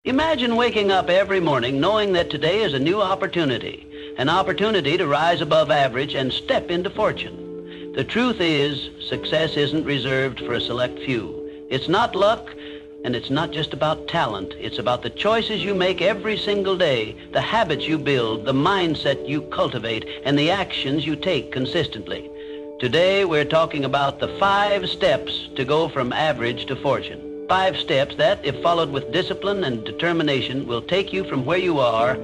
Imagine waking up every morning knowing that today is a new opportunity, an opportunity to rise above average and step into fortune. The truth is, success isn't reserved for a select few. It's not luck, and it's not just about talent. It's about the choices you make every single day, the habits you build, the mindset you cultivate, and the actions you take consistently. Today, we're talking about the 5 steps to go from average to fortune. 5 steps that, if followed with discipline and determination, will take you from where you are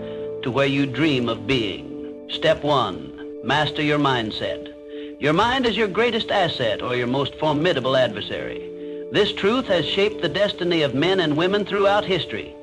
to where you dream of being. Step 1, master your mindset. Your mind is your greatest asset or your most formidable adversary. This truth has shaped the destiny of men and women throughout history.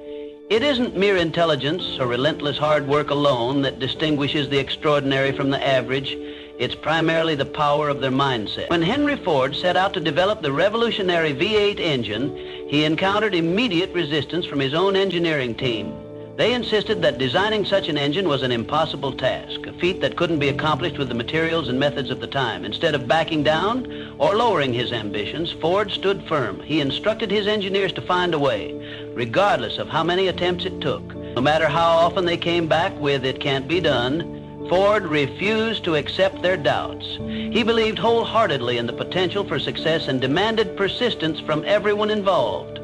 It isn't mere intelligence or relentless hard work alone that distinguishes the extraordinary from the average. It's primarily the power of their mindset. When Henry Ford set out to develop the revolutionary V8 engine, he encountered immediate resistance from his own engineering team. They insisted that designing such an engine was an impossible task, a feat that couldn't be accomplished with the materials and methods of the time. Instead of backing down or lowering his ambitions, Ford stood firm. He instructed his engineers to find a way, regardless of how many attempts it took. No matter how often they came back with "it can't be done," Ford refused to accept their doubts. He believed wholeheartedly in the potential for success and demanded persistence from everyone involved.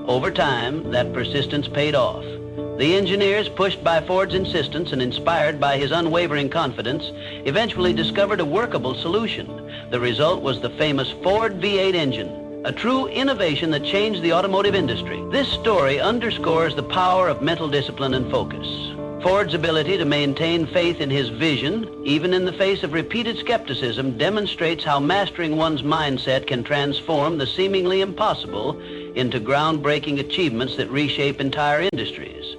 Over time, that persistence paid off. The engineers, pushed by Ford's insistence and inspired by his unwavering confidence, eventually discovered a workable solution. The result was the famous Ford V8 engine, a true innovation that changed the automotive industry. This story underscores the power of mental discipline and focus. Ford's ability to maintain faith in his vision, even in the face of repeated skepticism, demonstrates how mastering one's mindset can transform the seemingly impossible into groundbreaking achievements that reshape entire industries.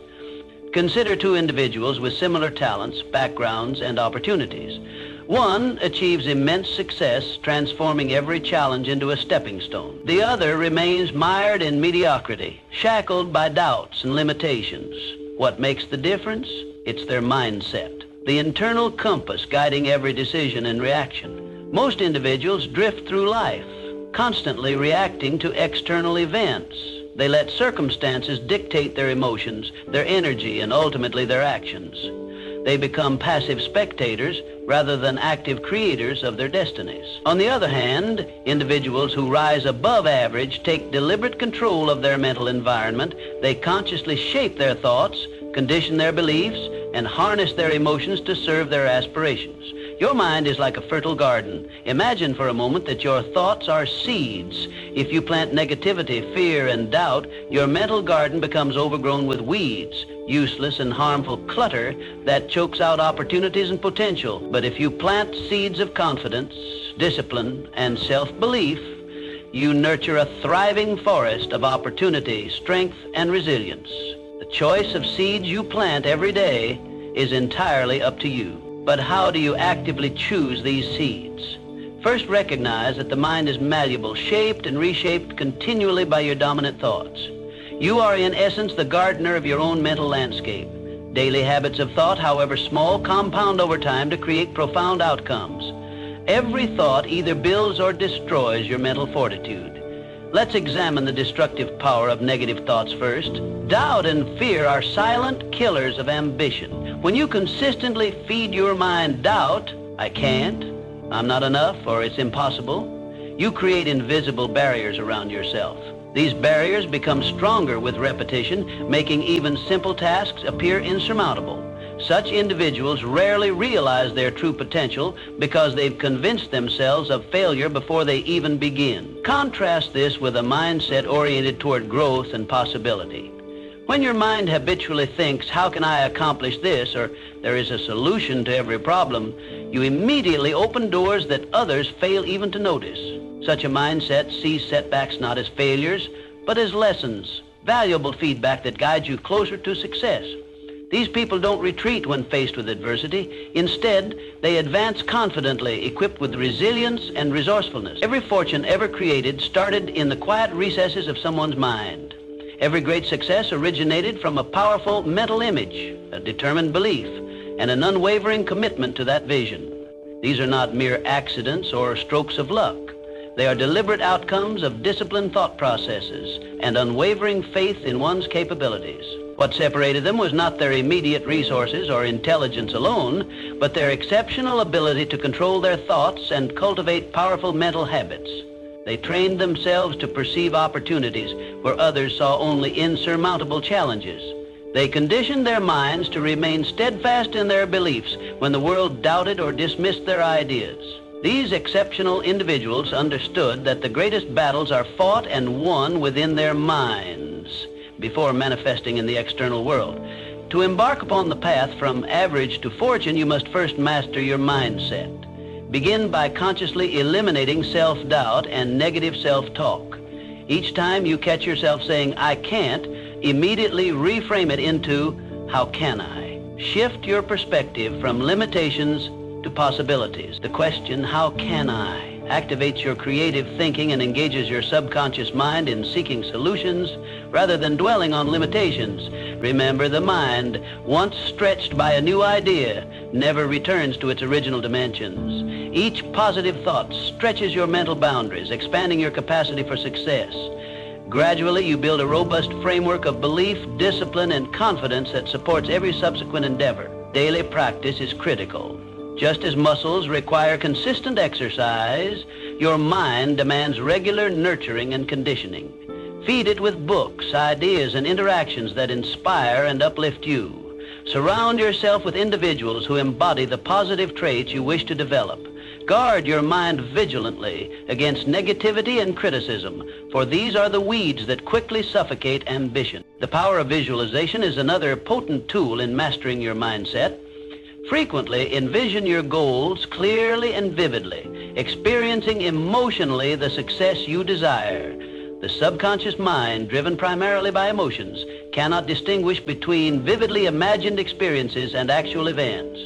Consider 2 individuals with similar talents, backgrounds, and opportunities. One achieves immense success, transforming every challenge into a stepping stone. The other remains mired in mediocrity, shackled by doubts and limitations. What makes the difference? It's their mindset, the internal compass guiding every decision and reaction. Most individuals drift through life, constantly reacting to external events. They let circumstances dictate their emotions, their energy, and ultimately their actions. They become passive spectators rather than active creators of their destinies. On the other hand, individuals who rise above average take deliberate control of their mental environment. They consciously shape their thoughts, condition their beliefs, and harness their emotions to serve their aspirations. Your mind is like a fertile garden. Imagine for a moment that your thoughts are seeds. If you plant negativity, fear, and doubt, your mental garden becomes overgrown with weeds, useless and harmful clutter that chokes out opportunities and potential. But if you plant seeds of confidence, discipline, and self-belief, you nurture a thriving forest of opportunity, strength, and resilience. The choice of seeds you plant every day is entirely up to you. But how do you actively choose these seeds? First, recognize that the mind is malleable, shaped and reshaped continually by your dominant thoughts. You are, in essence, the gardener of your own mental landscape. Daily habits of thought, however small, compound over time to create profound outcomes. Every thought either builds or destroys your mental fortitude. Let's examine the destructive power of negative thoughts first. Doubt and fear are silent killers of ambition. When you consistently feed your mind doubt, "I can't," "I'm not enough," or "it's impossible," you create invisible barriers around yourself. These barriers become stronger with repetition, making even simple tasks appear insurmountable. Such individuals rarely realize their true potential because they've convinced themselves of failure before they even begin. Contrast this with a mindset oriented toward growth and possibility. When your mind habitually thinks, "How can I accomplish this?" or "There is a solution to every problem," you immediately open doors that others fail even to notice. Such a mindset sees setbacks not as failures, but as lessons, valuable feedback that guides you closer to success. These people don't retreat when faced with adversity. Instead, they advance confidently, equipped with resilience and resourcefulness. Every fortune ever created started in the quiet recesses of someone's mind. Every great success originated from a powerful mental image, a determined belief, and an unwavering commitment to that vision. These are not mere accidents or strokes of luck. They are deliberate outcomes of disciplined thought processes and unwavering faith in one's capabilities. What separated them was not their immediate resources or intelligence alone, but their exceptional ability to control their thoughts and cultivate powerful mental habits. They trained themselves to perceive opportunities where others saw only insurmountable challenges. They conditioned their minds to remain steadfast in their beliefs when the world doubted or dismissed their ideas. These exceptional individuals understood that the greatest battles are fought and won within their minds before manifesting in the external world. To embark upon the path from average to fortune, you must first master your mindset. Begin by consciously eliminating self-doubt and negative self-talk. Each time you catch yourself saying, "I can't," immediately reframe it into, "How can I?" Shift your perspective from limitations to possibilities. The question, "How can I?" activates your creative thinking and engages your subconscious mind in seeking solutions rather than dwelling on limitations. Remember, the mind, once stretched by a new idea, never returns to its original dimensions. Each positive thought stretches your mental boundaries, expanding your capacity for success. Gradually, you build a robust framework of belief, discipline, and confidence that supports every subsequent endeavor. Daily practice is critical. Just as muscles require consistent exercise, your mind demands regular nurturing and conditioning. Feed it with books, ideas, and interactions that inspire and uplift you. Surround yourself with individuals who embody the positive traits you wish to develop. Guard your mind vigilantly against negativity and criticism, for these are the weeds that quickly suffocate ambition. The power of visualization is another potent tool in mastering your mindset. Frequently envision your goals clearly and vividly, experiencing emotionally the success you desire. The subconscious mind, driven primarily by emotions, cannot distinguish between vividly imagined experiences and actual events.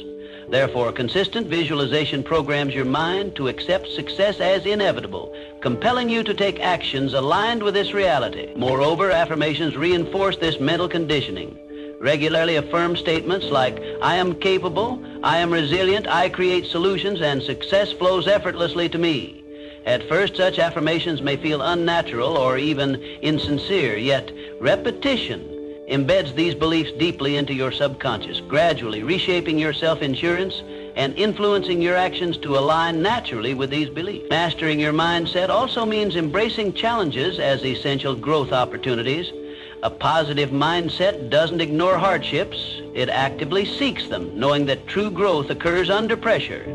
Therefore, consistent visualization programs your mind to accept success as inevitable, compelling you to take actions aligned with this reality. Moreover, affirmations reinforce this mental conditioning. Regularly affirm statements like, "I am capable, I am resilient, I create solutions, and success flows effortlessly to me." At first, such affirmations may feel unnatural or even insincere, yet repetition embeds these beliefs deeply into your subconscious, gradually reshaping your self-insurance and influencing your actions to align naturally with these beliefs. Mastering your mindset also means embracing challenges as essential growth opportunities. A positive mindset doesn't ignore hardships, it actively seeks them, knowing that true growth occurs under pressure.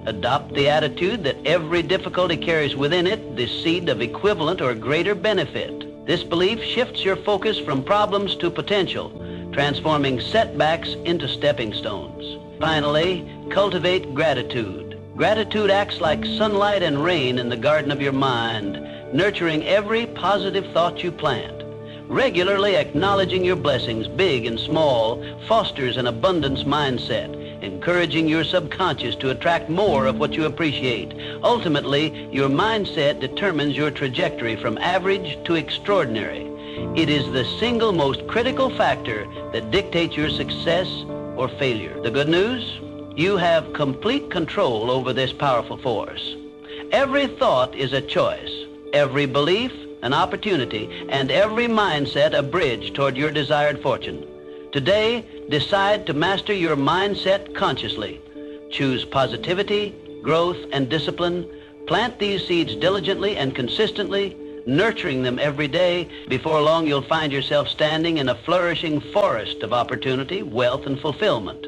Adopt the attitude that every difficulty carries within it the seed of equivalent or greater benefit. This belief shifts your focus from problems to potential, transforming setbacks into stepping stones. Finally, cultivate gratitude. Gratitude acts like sunlight and rain in the garden of your mind, nurturing every positive thought you plant. Regularly acknowledging your blessings, big and small, fosters an abundance mindset, encouraging your subconscious to attract more of what you appreciate. Ultimately, your mindset determines your trajectory from average to extraordinary. It is the single most critical factor that dictates your success or failure. The good news? You have complete control over this powerful force. Every thought is a choice. Every belief an opportunity, and every mindset a bridge toward your desired fortune. Today, decide to master your mindset consciously. Choose positivity, growth, and discipline. Plant these seeds diligently and consistently, nurturing them every day. Before long, you'll find yourself standing in a flourishing forest of opportunity, wealth, and fulfillment,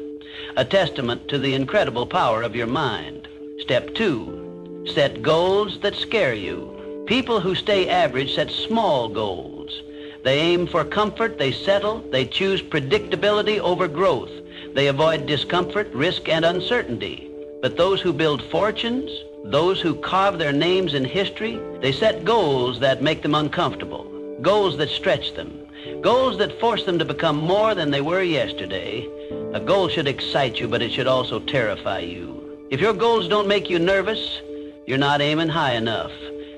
a testament to the incredible power of your mind. Step 2, set goals that scare you. People who stay average set small goals. They aim for comfort, they settle, they choose predictability over growth. They avoid discomfort, risk, and uncertainty. But those who build fortunes, those who carve their names in history, they set goals that make them uncomfortable, goals that stretch them, goals that force them to become more than they were yesterday. A goal should excite you, but it should also terrify you. If your goals don't make you nervous, you're not aiming high enough.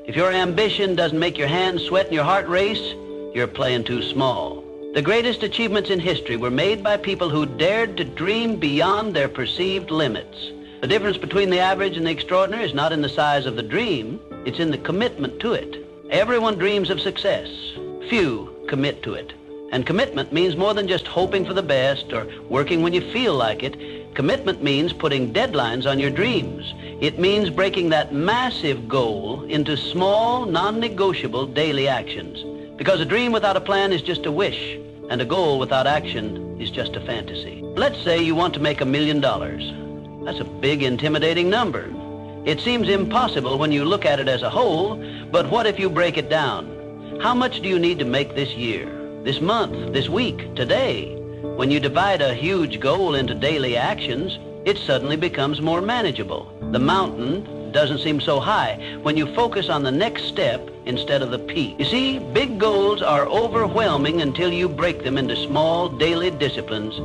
If your ambition doesn't make your hands sweat and your heart race, you're playing too small. The greatest achievements in history were made by people who dared to dream beyond their perceived limits. The difference between the average and the extraordinary is not in the size of the dream, it's in the commitment to it. Everyone dreams of success. Few commit to it. And commitment means more than just hoping for the best or working when you feel like it. Commitment means putting deadlines on your dreams. It means breaking that massive goal into small, non-negotiable daily actions. Because a dream without a plan is just a wish, and a goal without action is just a fantasy. Let's say you want to make $1 million. That's a big, intimidating number. It seems impossible when you look at it as a whole, but what if you break it down? How much do you need to make this year, this month, this week, today? When you divide a huge goal into daily actions, it suddenly becomes more manageable. The mountain doesn't seem so high when you focus on the next step instead of the peak. You see, big goals are overwhelming until you break them into small daily disciplines.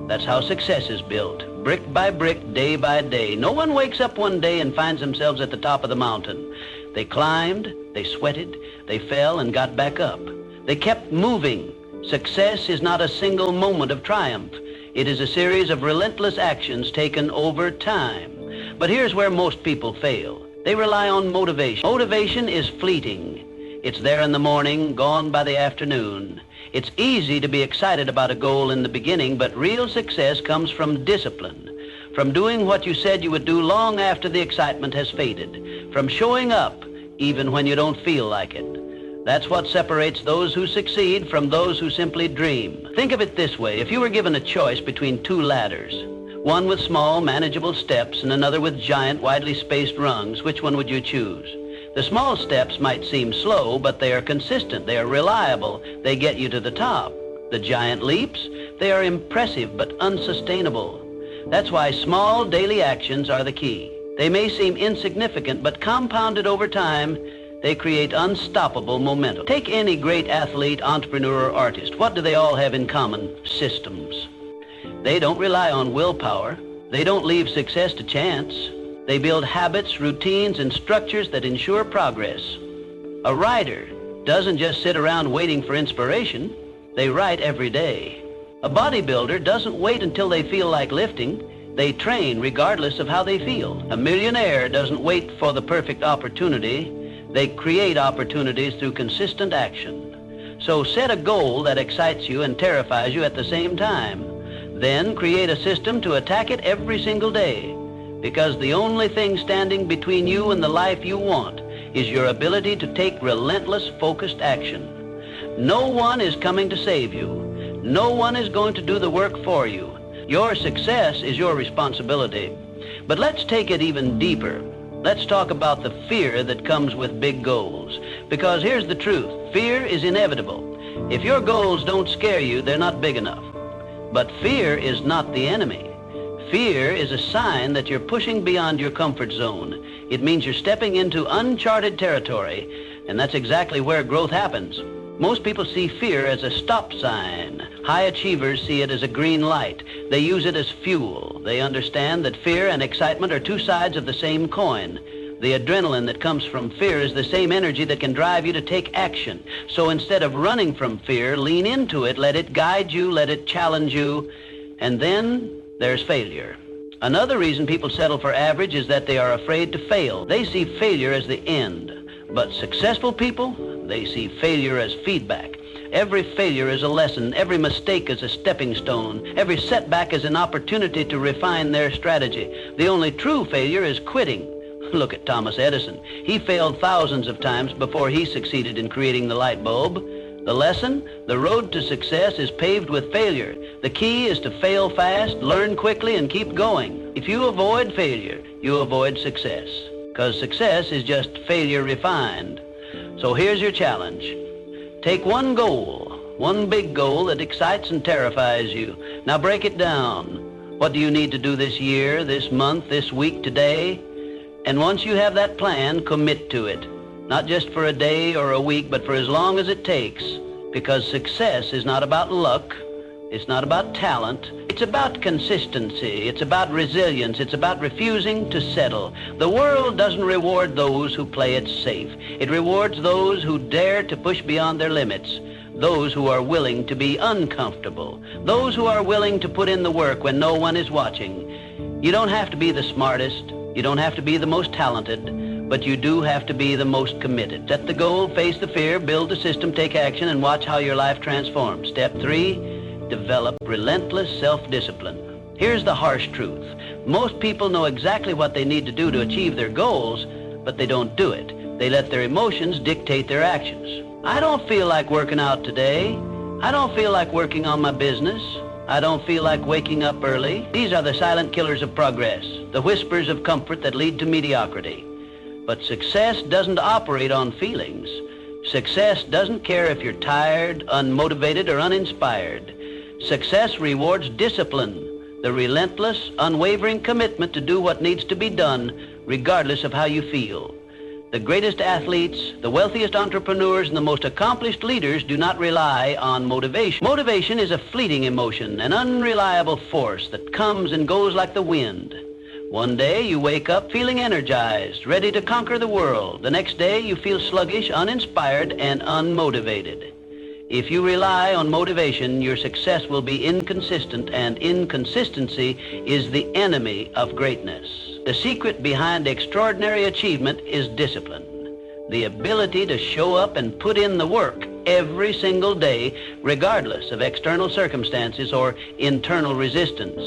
That's how success is built, brick by brick, day by day. No one wakes up one day and finds themselves at the top of the mountain. They climbed, they sweated, they fell and got back up. They kept moving. Success is not a single moment of triumph. It is a series of relentless actions taken over time. But here's where most people fail. They rely on motivation. Motivation is fleeting. It's there in the morning, gone by the afternoon. It's easy to be excited about a goal in the beginning, but real success comes from discipline, from doing what you said you would do long after the excitement has faded, from showing up even when you don't feel like it. That's what separates those who succeed from those who simply dream. Think of it this way. If you were given a choice between two ladders, one with small, manageable steps and another with giant, widely spaced rungs, which one would you choose? The small steps might seem slow, but they are consistent, they are reliable, they get you to the top. The giant leaps, they are impressive but unsustainable. That's why small daily actions are the key. They may seem insignificant, but compounded over time, they create unstoppable momentum. Take any great athlete, entrepreneur, or artist. What do they all have in common? Systems. They don't rely on willpower. They don't leave success to chance. They build habits, routines, and structures that ensure progress. A writer doesn't just sit around waiting for inspiration. They write every day. A bodybuilder doesn't wait until they feel like lifting. They train regardless of how they feel. A millionaire doesn't wait for the perfect opportunity. They create opportunities through consistent action. So set a goal that excites you and terrifies you at the same time. Then create a system to attack it every single day. Because the only thing standing between you and the life you want is your ability to take relentless, focused action. No one is coming to save you. No one is going to do the work for you. Your success is your responsibility. But let's take it even deeper. Let's talk about the fear that comes with big goals. Because here's the truth. Fear is inevitable. If your goals don't scare you, they're not big enough. But fear is not the enemy. Fear is a sign that you're pushing beyond your comfort zone. It means you're stepping into uncharted territory, and that's exactly where growth happens. Most people see fear as a stop sign. High achievers see it as a green light. They use it as fuel. They understand that fear and excitement are two sides of the same coin. The adrenaline that comes from fear is the same energy that can drive you to take action. So instead of running from fear, lean into it, let it guide you, let it challenge you, and then there's failure. Another reason people settle for average is that they are afraid to fail. They see failure as the end. But successful people, they see failure as feedback. Every failure is a lesson. Every mistake is a stepping stone. Every setback is an opportunity to refine their strategy. The only true failure is quitting. Look at Thomas Edison. He failed thousands of times before he succeeded in creating the light bulb. The lesson, the road to success is paved with failure. The key is to fail fast, learn quickly, and keep going. If you avoid failure, you avoid success. Because success is just failure refined. So here's your challenge. Take one goal, one big goal that excites and terrifies you. Now break it down. What do you need to do this year, this month, this week, today? And once you have that plan, commit to it. Not just for a day or a week, but for as long as it takes. Because success is not about luck. It's not about talent. It's about consistency. It's about resilience. It's about refusing to settle. The world doesn't reward those who play it safe. It rewards those who dare to push beyond their limits. Those who are willing to be uncomfortable. Those who are willing to put in the work when no one is watching. You don't have to be the smartest. You don't have to be the most talented. but you do have to be the most committed. Set the goal, face the fear, build the system, take action, and watch how your life transforms. Step 3, develop relentless self-discipline. Here's the harsh truth. Most people know exactly what they need to do to achieve their goals, but they don't do it. They let their emotions dictate their actions. I don't feel like working out today. I don't feel like working on my business. I don't feel like waking up early. These are the silent killers of progress, the whispers of comfort that lead to mediocrity. But success doesn't operate on feelings. Success doesn't care if you're tired, unmotivated, or uninspired. Success rewards discipline, the relentless, unwavering commitment to do what needs to be done, regardless of how you feel. The greatest athletes, the wealthiest entrepreneurs, and the most accomplished leaders do not rely on motivation. Motivation is a fleeting emotion, an unreliable force that comes and goes like the wind. One day you wake up feeling energized, ready to conquer the world. The next day you feel sluggish, uninspired, and unmotivated. If you rely on motivation, your success will be inconsistent, and inconsistency is the enemy of greatness. The secret behind extraordinary achievement is discipline. The ability to show up and put in the work every single day, regardless of external circumstances or internal resistance.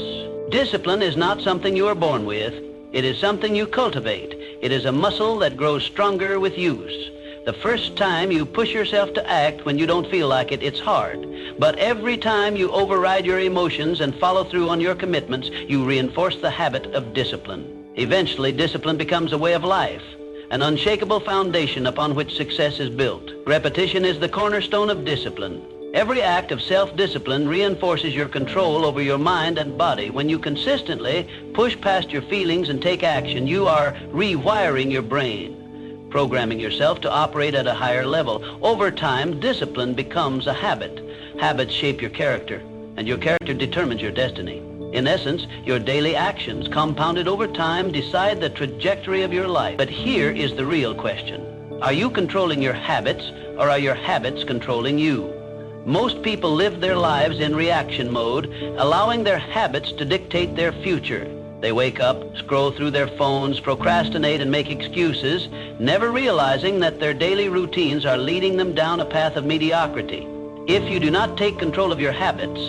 Discipline is not something you are born with. It is something you cultivate. It is a muscle that grows stronger with use. The first time you push yourself to act when you don't feel like it, it's hard. But every time you override your emotions and follow through on your commitments, you reinforce the habit of discipline. Eventually, discipline becomes a way of life, an unshakable foundation upon which success is built. Repetition is the cornerstone of discipline. Every act of self-discipline reinforces your control over your mind and body. When you consistently push past your feelings and take action, you are rewiring your brain, programming yourself to operate at a higher level. Over time, discipline becomes a habit. Habits shape your character, and your character determines your destiny. In essence, your daily actions, compounded over time, decide the trajectory of your life. But here is the real question. Are you controlling your habits, or are your habits controlling you? Most people live their lives in reaction mode, allowing their habits to dictate their future. They wake up, scroll through their phones, procrastinate, and make excuses, never realizing that their daily routines are leading them down a path of mediocrity. If you do not take control of your habits,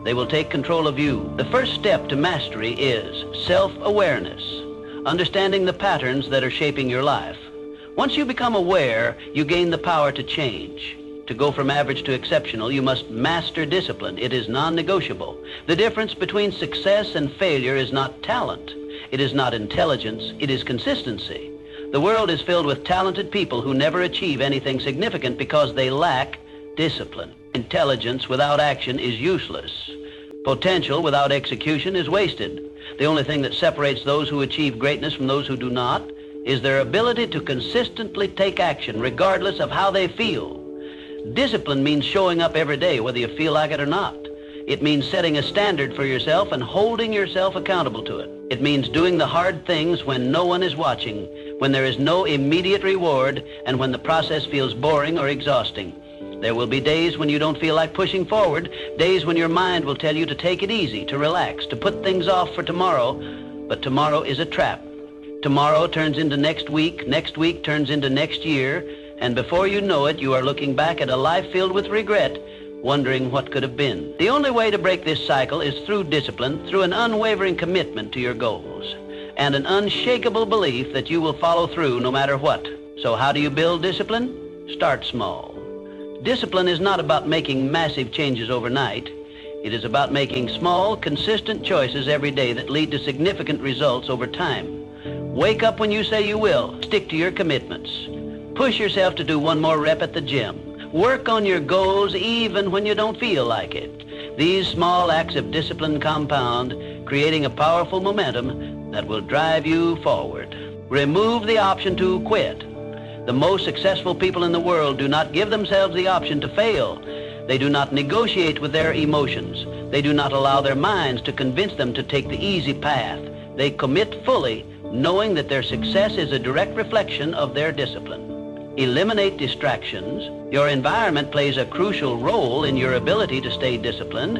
they will take control of you. The first step to mastery is self-awareness, understanding the patterns that are shaping your life. Once you become aware, you gain the power to change. To go from average to exceptional, you must master discipline. It is non-negotiable. The difference between success and failure is not talent. It is not intelligence. It is consistency. The world is filled with talented people who never achieve anything significant because they lack discipline. Intelligence without action is useless. Potential without execution is wasted. The only thing that separates those who achieve greatness from those who do not is their ability to consistently take action regardless of how they feel. Discipline means showing up every day whether you feel like it or not. It means setting a standard for yourself and holding yourself accountable to it. It means doing the hard things when no one is watching, when there is no immediate reward, and when the process feels boring or exhausting. There will be days when you don't feel like pushing forward, days when your mind will tell you to take it easy, to relax, to put things off for tomorrow, but tomorrow is a trap. Tomorrow turns into next week turns into next year, and before you know it, you are looking back at a life filled with regret, wondering what could have been. The only way to break this cycle is through discipline, through an unwavering commitment to your goals, and an unshakable belief that you will follow through no matter what. So how do you build discipline? Start small. Discipline is not about making massive changes overnight. It is about making small, consistent choices every day that lead to significant results over time. Wake up when you say you will. Stick to your commitments. Push yourself to do one more rep at the gym. Work on your goals even when you don't feel like it. These small acts of discipline compound, creating a powerful momentum that will drive you forward. Remove the option to quit. The most successful people in the world do not give themselves the option to fail. They do not negotiate with their emotions. They do not allow their minds to convince them to take the easy path. They commit fully, knowing that their success is a direct reflection of their discipline. Eliminate distractions. Your environment plays a crucial role in your ability to stay disciplined.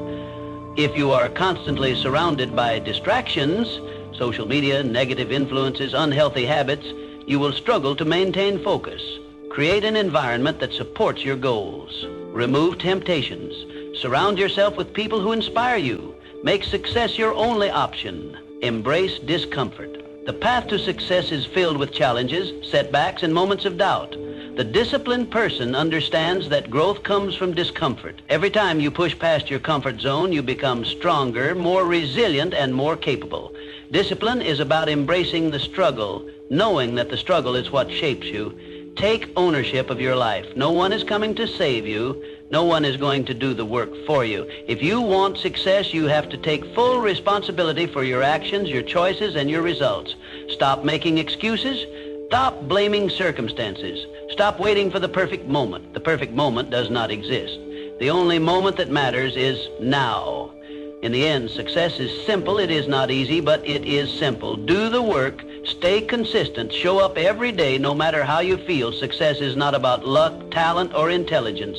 If you are constantly surrounded by distractions, social media, negative influences, unhealthy habits, you will struggle to maintain focus. Create an environment that supports your goals. Remove temptations. Surround yourself with people who inspire you. Make success your only option. Embrace discomfort. The path to success is filled with challenges, setbacks, and moments of doubt. The disciplined person understands that growth comes from discomfort. Every time you push past your comfort zone, you become stronger, more resilient, and more capable. Discipline is about embracing the struggle, knowing that the struggle is what shapes you. Take ownership of your life. No one is coming to save you. No one is going to do the work for you. If you want success, you have to take full responsibility for your actions, your choices, and your results. Stop making excuses. Stop blaming circumstances. Stop waiting for the perfect moment. The perfect moment does not exist. The only moment that matters is now. In the end, success is simple. It is not easy, but it is simple. Do the work. Stay consistent. Show up every day, no matter how you feel. Success is not about luck, talent, or intelligence.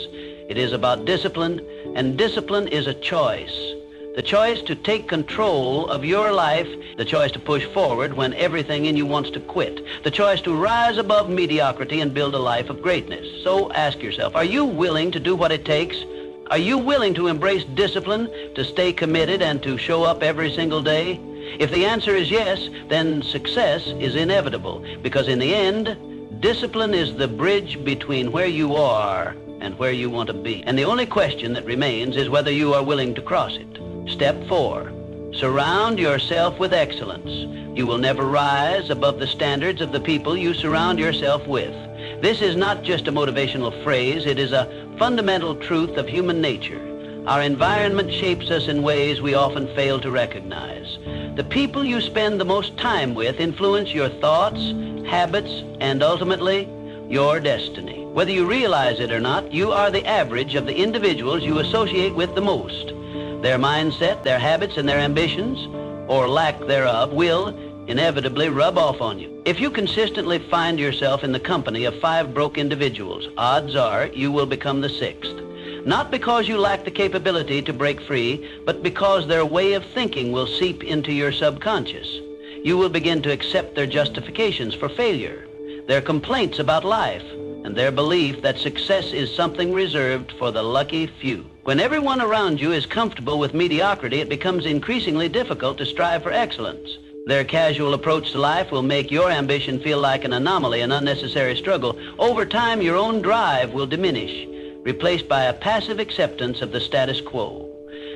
It is about discipline, and discipline is a choice. The choice to take control of your life, the choice to push forward when everything in you wants to quit, the choice to rise above mediocrity and build a life of greatness. So ask yourself, are you willing to do what it takes? Are you willing to embrace discipline, to stay committed, and to show up every single day? If the answer is yes, then success is inevitable, because in the end, discipline is the bridge between where you are and where you want to be. And the only question that remains is whether you are willing to cross it. Step 4, surround yourself with excellence. You will never rise above the standards of the people you surround yourself with. This is not just a motivational phrase, it is a fundamental truth of human nature. Our environment shapes us in ways we often fail to recognize. The people you spend the most time with influence your thoughts, habits, and ultimately, your destiny. Whether you realize it or not, you are the average of the individuals you associate with the most. Their mindset, their habits, and their ambitions, or lack thereof, will inevitably rub off on you. If you consistently find yourself in the company of 5 broke individuals, odds are you will become the 6th. Not because you lack the capability to break free, but because their way of thinking will seep into your subconscious. You will begin to accept their justifications for failure, their complaints about life, and their belief that success is something reserved for the lucky few. When everyone around you is comfortable with mediocrity, it becomes increasingly difficult to strive for excellence. Their casual approach to life will make your ambition feel like an anomaly, an unnecessary struggle. Over time, your own drive will diminish, replaced by a passive acceptance of the status quo.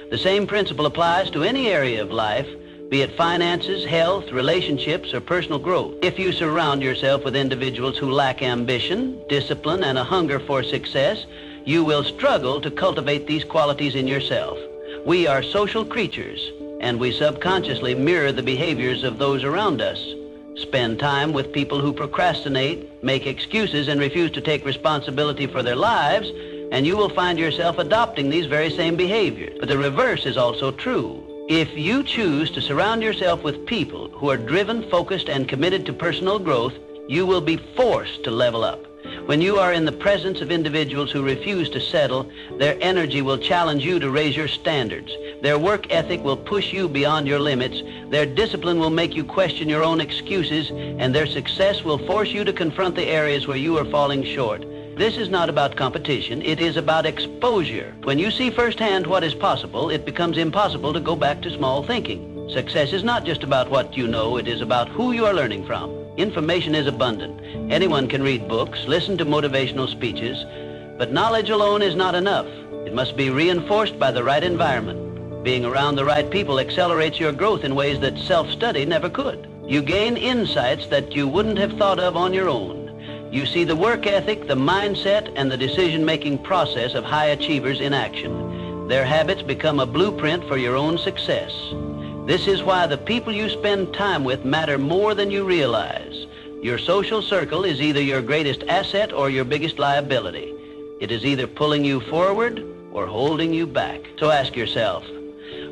The same principle applies to any area of life, be it finances, health, relationships, or personal growth. If you surround yourself with individuals who lack ambition, discipline, and a hunger for success, you will struggle to cultivate these qualities in yourself. We are social creatures, and we subconsciously mirror the behaviors of those around us. Spend time with people who procrastinate, make excuses, and refuse to take responsibility for their lives, and you will find yourself adopting these very same behaviors. But the reverse is also true. If you choose to surround yourself with people who are driven, focused, and committed to personal growth, you will be forced to level up. When you are in the presence of individuals who refuse to settle, their energy will challenge you to raise your standards. Their work ethic will push you beyond your limits. Their discipline will make you question your own excuses, and their success will force you to confront the areas where you are falling short. This is not about competition, it is about exposure. When you see firsthand what is possible, it becomes impossible to go back to small thinking. Success is not just about what you know, it is about who you are learning from. Information is abundant. Anyone can read books, listen to motivational speeches, but knowledge alone is not enough. It must be reinforced by the right environment. Being around the right people accelerates your growth in ways that self-study never could. You gain insights that you wouldn't have thought of on your own. You see the work ethic, the mindset, and the decision-making process of high achievers in action. Their habits become a blueprint for your own success. This is why the people you spend time with matter more than you realize. Your social circle is either your greatest asset or your biggest liability. It is either pulling you forward or holding you back. So ask yourself,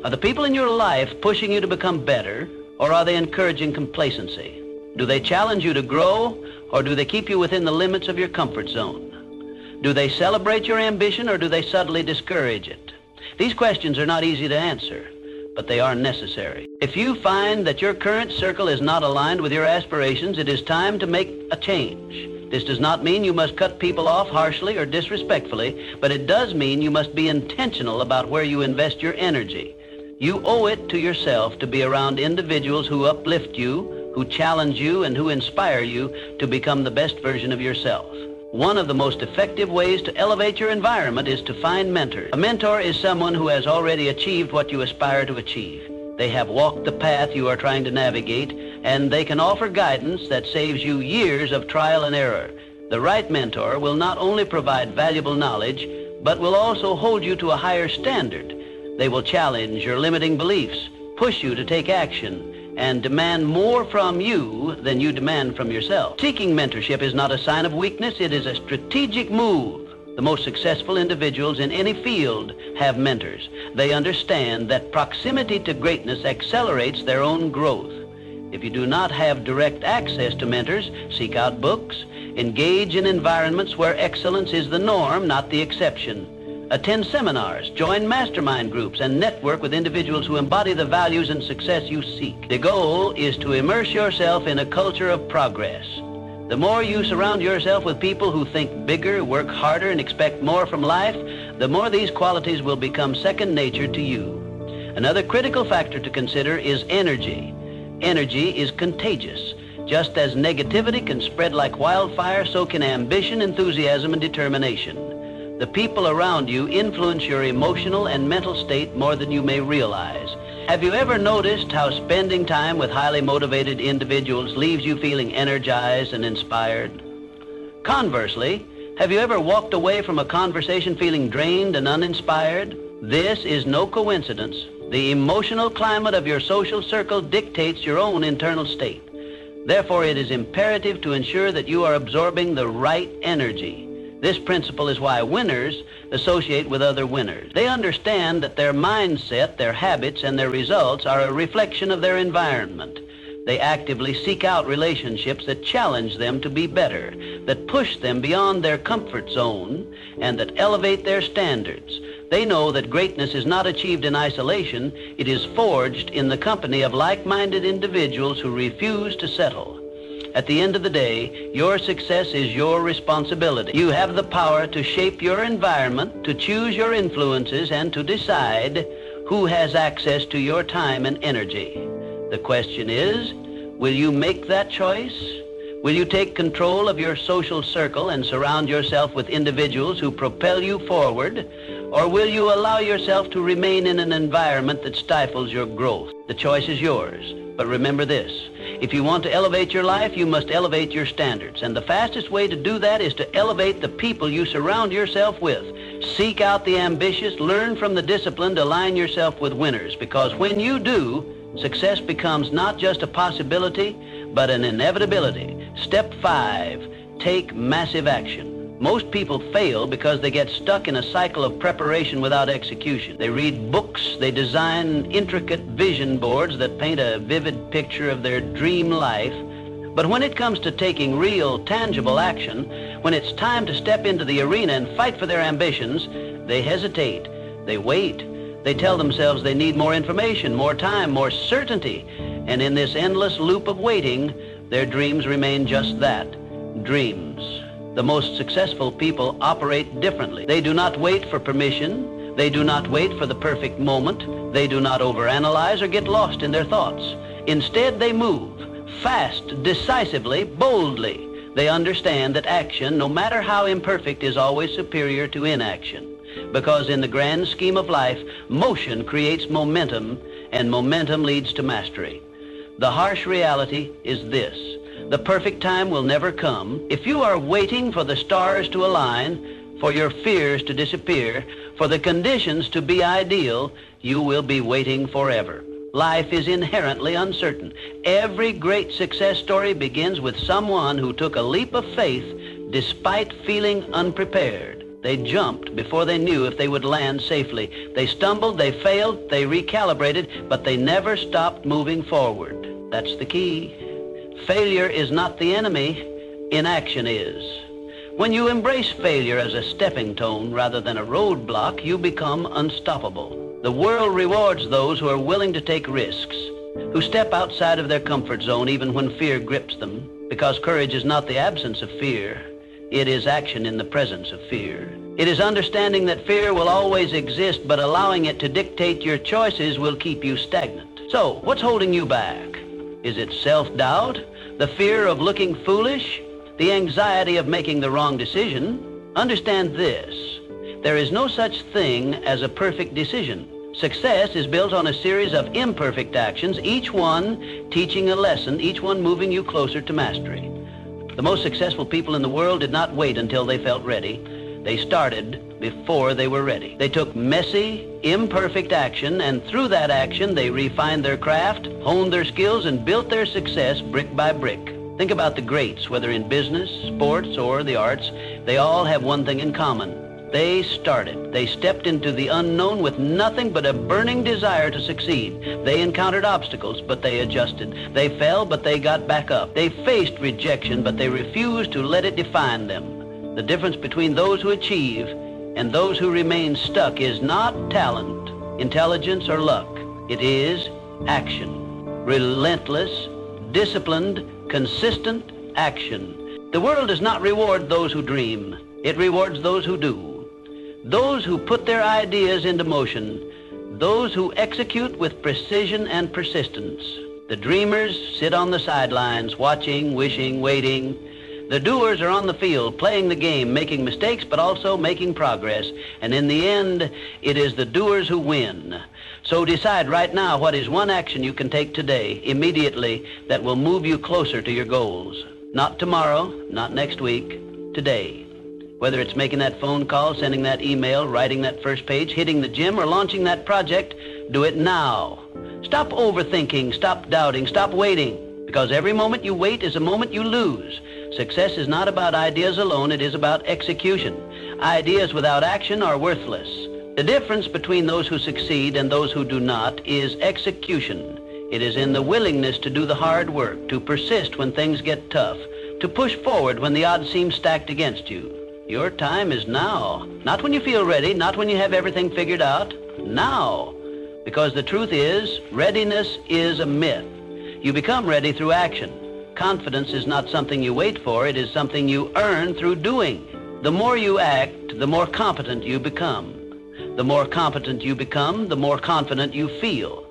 are the people in your life pushing you to become better, or are they encouraging complacency? Do they challenge you to grow, or do they keep you within the limits of your comfort zone? Do they celebrate your ambition, or do they subtly discourage it? These questions are not easy to answer, but they are necessary. If you find that your current circle is not aligned with your aspirations, it is time to make a change. This does not mean you must cut people off harshly or disrespectfully, but it does mean you must be intentional about where you invest your energy. You owe it to yourself to be around individuals who uplift you, who challenge you, and who inspire you to become the best version of yourself. One of the most effective ways to elevate your environment is to find mentors. A mentor is someone who has already achieved what you aspire to achieve. They have walked the path you are trying to navigate, and they can offer guidance that saves you years of trial and error. The right mentor will not only provide valuable knowledge, but will also hold you to a higher standard. They will challenge your limiting beliefs, push you to take action, and demand more from you than you demand from yourself. Seeking mentorship is not a sign of weakness, it is a strategic move. The most successful individuals in any field have mentors. They understand that proximity to greatness accelerates their own growth. If you do not have direct access to mentors, seek out books, engage in environments where excellence is the norm, not the exception. Attend seminars, join mastermind groups, and network with individuals who embody the values and success you seek. The goal is to immerse yourself in a culture of progress. The more you surround yourself with people who think bigger, work harder, and expect more from life, the more these qualities will become second nature to you. Another critical factor to consider is energy. Energy is contagious. Just as negativity can spread like wildfire, so can ambition, enthusiasm, and determination. The people around you influence your emotional and mental state more than you may realize. Have you ever noticed how spending time with highly motivated individuals leaves you feeling energized and inspired? Conversely, have you ever walked away from a conversation feeling drained and uninspired? This is no coincidence. The emotional climate of your social circle dictates your own internal state. Therefore, it is imperative to ensure that you are absorbing the right energy. This principle is why winners associate with other winners. They understand that their mindset, their habits, and their results are a reflection of their environment. They actively seek out relationships that challenge them to be better, that push them beyond their comfort zone, and that elevate their standards. They know that greatness is not achieved in isolation. It is forged in the company of like-minded individuals who refuse to settle. At the end of the day, your success is your responsibility. You have the power to shape your environment, to choose your influences, and to decide who has access to your time and energy. The question is, will you make that choice? Will you take control of your social circle and surround yourself with individuals who propel you forward? Or will you allow yourself to remain in an environment that stifles your growth? The choice is yours. But remember this, if you want to elevate your life, you must elevate your standards. And the fastest way to do that is to elevate the people you surround yourself with. Seek out the ambitious, learn from the disciplined, align yourself with winners. Because when you do, success becomes not just a possibility, but an inevitability. Step 5, take massive action. Most people fail because they get stuck in a cycle of preparation without execution. They read books, they design intricate vision boards that paint a vivid picture of their dream life. But when it comes to taking real, tangible action, when it's time to step into the arena and fight for their ambitions, they hesitate, they wait. They tell themselves they need more information, more time, more certainty. And in this endless loop of waiting, their dreams remain just that, dreams. The most successful people operate differently. They do not wait for permission. They do not wait for the perfect moment. They do not overanalyze or get lost in their thoughts. Instead, they move fast, decisively, boldly. They understand that action, no matter how imperfect, is always superior to inaction. Because in the grand scheme of life, motion creates momentum, and momentum leads to mastery. The harsh reality is this. The perfect time will never come. If you are waiting for the stars to align, for your fears to disappear, for the conditions to be ideal, you will be waiting forever. Life is inherently uncertain. Every great success story begins with someone who took a leap of faith despite feeling unprepared. They jumped before they knew if they would land safely. They stumbled, they failed, they recalibrated, but they never stopped moving forward. That's the key. Failure is not the enemy, inaction is. When you embrace failure as a stepping stone rather than a roadblock, you become unstoppable. The world rewards those who are willing to take risks, who step outside of their comfort zone even when fear grips them, because courage is not the absence of fear. It is action in the presence of fear. It is understanding that fear will always exist, but allowing it to dictate your choices will keep you stagnant. So, what's holding you back? Is it self-doubt? The fear of looking foolish? The anxiety of making the wrong decision? Understand this. There is no such thing as a perfect decision. Success is built on a series of imperfect actions, each one teaching a lesson, each one moving you closer to mastery. The most successful people in the world did not wait until they felt ready. They started before they were ready. They took messy, imperfect action, and through that action, they refined their craft, honed their skills, and built their success brick by brick. Think about the greats, whether in business, sports, or the arts. They all have one thing in common. They started. They stepped into the unknown with nothing but a burning desire to succeed. They encountered obstacles, but they adjusted. They fell, but they got back up. They faced rejection, but they refused to let it define them. The difference between those who achieve and those who remain stuck is not talent, intelligence, or luck. It is action. Relentless, disciplined, consistent action. The world does not reward those who dream. It rewards those who do. Those who put their ideas into motion, those who execute with precision and persistence. The dreamers sit on the sidelines, watching, wishing, waiting. The doers are on the field, playing the game, making mistakes, but also making progress. And in the end, it is the doers who win. So decide right now what is one action you can take today, immediately, that will move you closer to your goals. Not tomorrow, not next week, today. Whether it's making that phone call, sending that email, writing that first page, hitting the gym, or launching that project, do it now. Stop overthinking, stop doubting, stop waiting, because every moment you wait is a moment you lose. Success is not about ideas alone, it is about execution. Ideas without action are worthless. The difference between those who succeed and those who do not is execution. It is in the willingness to do the hard work, to persist when things get tough, to push forward when the odds seem stacked against you. Your time is now. Not when you feel ready, not when you have everything figured out. Now. Because the truth is, readiness is a myth. You become ready through action. Confidence is not something you wait for, it is something you earn through doing. The more you act, the more competent you become. The more competent you become, the more confident you feel.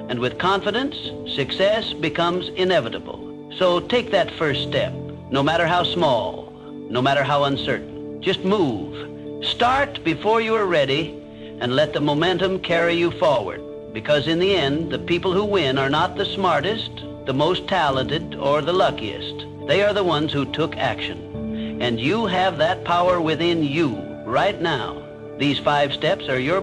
And with confidence, success becomes inevitable. So take that first step, no matter how small, no matter how uncertain. Just move. Start before you are ready and let the momentum carry you forward. Because in the end, the people who win are not the smartest, the most talented, or the luckiest. They are the ones who took action. And you have that power within you right now. These 5 steps are your